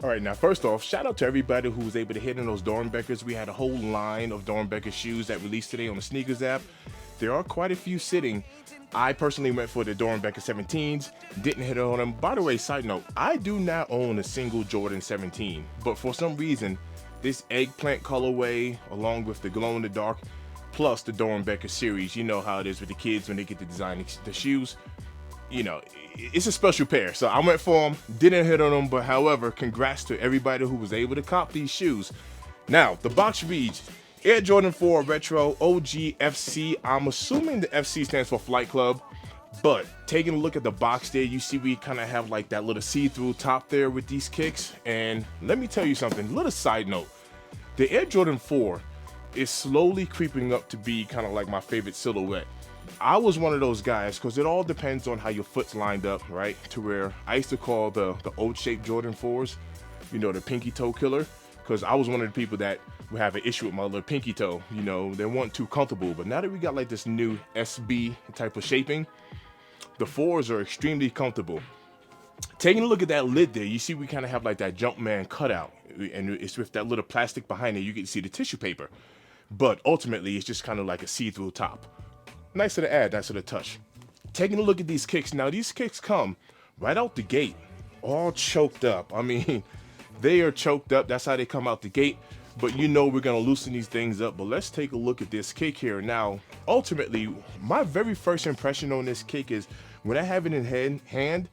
All right, now first off, shout out to everybody who was able to hit on those Dornbeckers. We had a whole line of Dornbecker shoes that released today on the sneakers app. There are quite a few sitting. I personally went for the Dornbecker 17s, didn't hit on them. By the way, side note, I do not own a single Jordan 17, but for some reason, this eggplant colorway, along with the glow in the dark, plus the Dornbecker series, you know how it is with the kids when they get to design the shoes. You know, it's a special pair. So I went for them, didn't hit on them, but however, congrats to everybody who was able to cop these shoes. Now, the box reads, Air Jordan 4 Retro OG FC. I'm assuming the FC stands for Flight Club, but taking a look at the box there, you see we kind of have like that little see-through top there with these kicks. And let me tell you something, little side note, the Air Jordan 4 is slowly creeping up to be kind of like my favorite silhouette. I was one of those guys because it all depends on how your foot's lined up, right? To where I used to call the old shape Jordan 4s, you know, the pinky toe killer, because I was one of the people that would have an issue with my little pinky toe. You know, they weren't too comfortable. But now that we got like this new SB type of shaping, the 4s are extremely comfortable. Taking a look at that lid there, you see we kind of have like that Jumpman cutout, and it's with that little plastic behind it. You can see the tissue paper, but ultimately it's just kind of like a see-through top. Nice to the add, nice to the touch. Taking a look at these kicks. Now, these kicks come right out the gate, all choked up. I mean, they are choked up. That's how they come out the gate. But you know we're going to loosen these things up. But let's take a look at this kick here. Now, ultimately, my very first impression on this kick is when I have it in hand,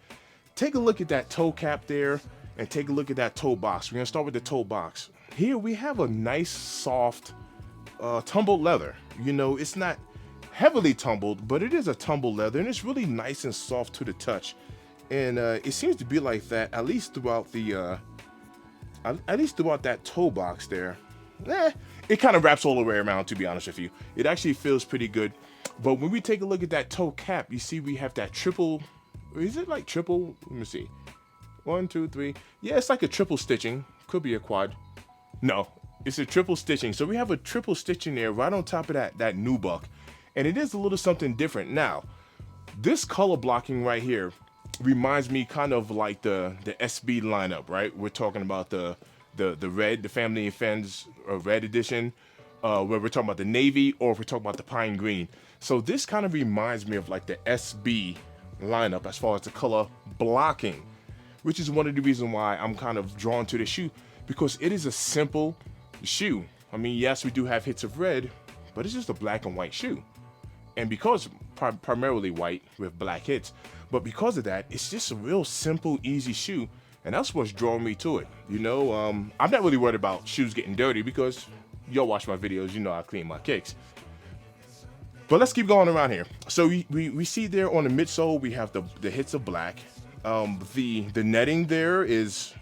take a look at that toe cap there and take a look at that toe box. We're going to start with the toe box. Here we have a nice, soft, tumbled leather. You know, it's not heavily tumbled, but it is a tumbled leather, and it's really nice and soft to the touch. And it seems to be like that at least throughout the that toe box there. It kind of wraps all the way around, to be honest with you. It actually feels pretty good. But when we take a look at that toe cap, you see we have that triple, is it like triple? Let me see. 1, 2, 3. Yeah, it's like a triple stitching. Could be a quad. No, it's a triple stitching. So we have a triple stitching there right on top of that nubuck. And it is a little something different. Now, this color blocking right here reminds me kind of like the SB lineup, right? We're talking about the red, the Family and Friends red edition, where we're talking about the navy, or if we're talking about the pine green. So this kind of reminds me of like the SB lineup as far as the color blocking, which is one of the reasons why I'm kind of drawn to the shoe, because it is a simple shoe. I mean, yes, we do have hits of red, but it's just a black and white shoe. And because primarily white with black hits, but because of that, it's just a real simple, easy shoe. And that's what's drawing me to it. You know, I'm not really worried about shoes getting dirty because y'all watch my videos, you know I clean my kicks. But let's keep going around here. So we see there on the midsole, we have the hits of black. The netting there is,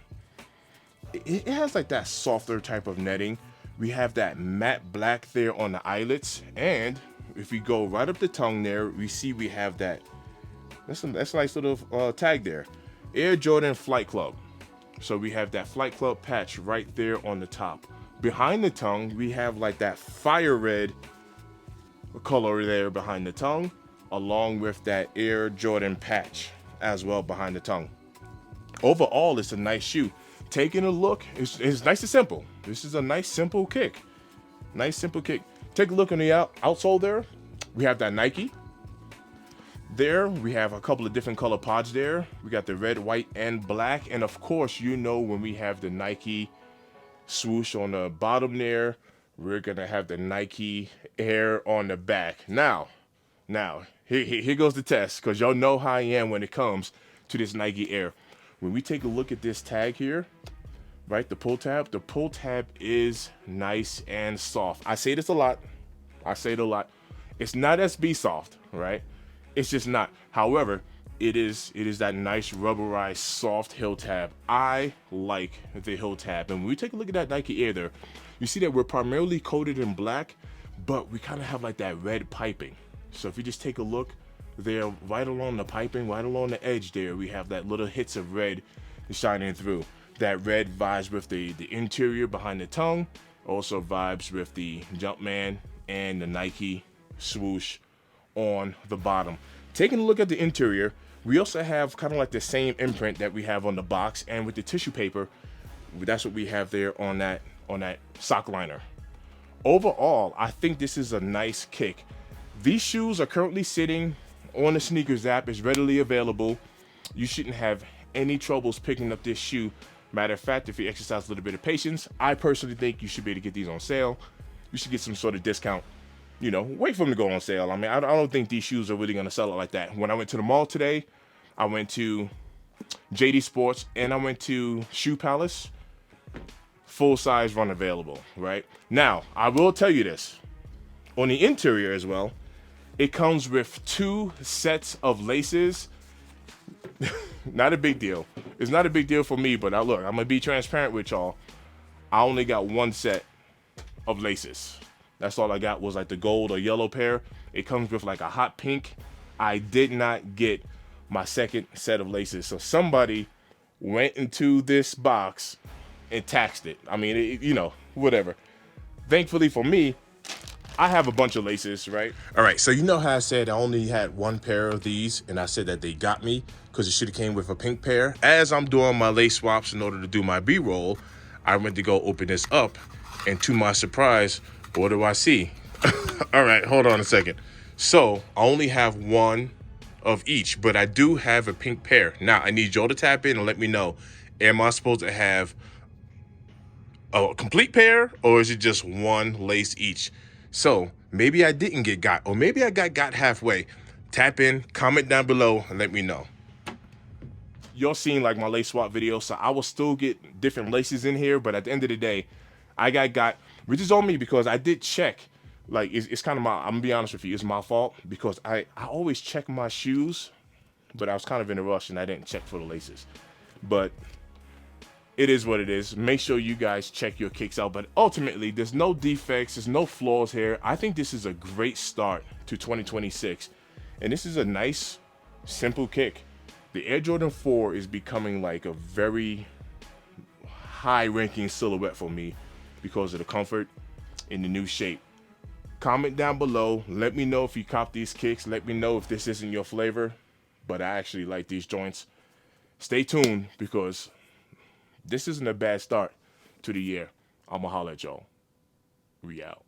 it has like that softer type of netting. We have that matte black there on the eyelets, and if we go right up the tongue there, we see we have that's a nice little tag there. Air Jordan Flight Club. So we have that Flight Club patch right there on the top. Behind the tongue, we have like that fire red color there behind the tongue, along with that Air Jordan patch as well behind the tongue. Overall, it's a nice shoe. Taking a look, it's nice and simple. This is a nice, simple kick. Nice, simple kick. Take a look on the outsole there. We have that Nike. There, we have a couple of different color pods there. We got the red, white, and black. And of course, you know when we have the Nike swoosh on the bottom there, we're going to have the Nike Air on the back. Now, here goes the test, because y'all know how I am when it comes to this Nike Air. When we take a look at this tag here, right, the pull tab is nice and soft. I say this a lot. It's not SB soft, right? It's just not. However, it is that nice rubberized soft heel tab. I like the heel tab. And when we take a look at that Nike Air there, you see that we're primarily coated in black, but we kind of have like that red piping. So if you just take a look there, right along the piping, right along the edge there, we have that little hits of red shining through. That red vibes with the interior behind the tongue, also vibes with the Jumpman and the Nike swoosh on the bottom. Taking a look at the interior, we also have kind of like the same imprint that we have on the box, and with the tissue paper, That's what we have there on that sock liner. Overall, I think this is a nice kick. These shoes are currently sitting on the sneakers app. It's readily available. You shouldn't have any troubles picking up this shoe. Matter of fact, if you exercise a little bit of patience, I personally think you should be able to get these on sale. You should get some sort of discount. You know, wait for them to go on sale. I mean, I don't think these shoes are really going to sell it like that. When I went to the mall today, I went to JD Sports and I went to Shoe Palace. Full size run available, right? Now, I will tell you this. On the interior as well, it comes with 2 sets of laces. Not a big deal. It's not a big deal for me, but look, I'm gonna be transparent with y'all. I only got 1 set of laces. That's all I got was like the gold or yellow pair. It comes with like a hot pink. I did not get my second set of laces. So somebody went into this box and taxed it. I mean, you know, whatever. Thankfully for me, I have a bunch of laces, right? All right, so you know how I said I only had 1 pair of these, and I said that they got me because it should have came with a pink pair. As I'm doing my lace swaps in order to do my B-roll, I went to go open this up, and to my surprise, what do I see? All right, hold on a second. So I only have 1 of each, but I do have a pink pair. Now, I need y'all to tap in and let me know, am I supposed to have a complete pair, or is it just 1 lace each? So maybe I didn't get got, or maybe I got halfway. Tap in, comment down below, and let me know. Y'all seen like my lace swap video, so I will still get different laces in here, but at the end of the day, I got, which is on me because I did check. Like, it's kind of I'm gonna be honest with you, it's my fault because I always check my shoes, but I was kind of in a rush and I didn't check for the laces. But it is what it is. Make sure you guys check your kicks out. But ultimately, there's no defects. There's no flaws here. I think this is a great start to 2026. And this is a nice, simple kick. The Air Jordan 4 is becoming like a very high-ranking silhouette for me because of the comfort and the new shape. Comment down below. Let me know if you cop these kicks. Let me know if this isn't your flavor. But I actually like these joints. Stay tuned because this isn't a bad start to the year. I'ma holler at y'all. We out.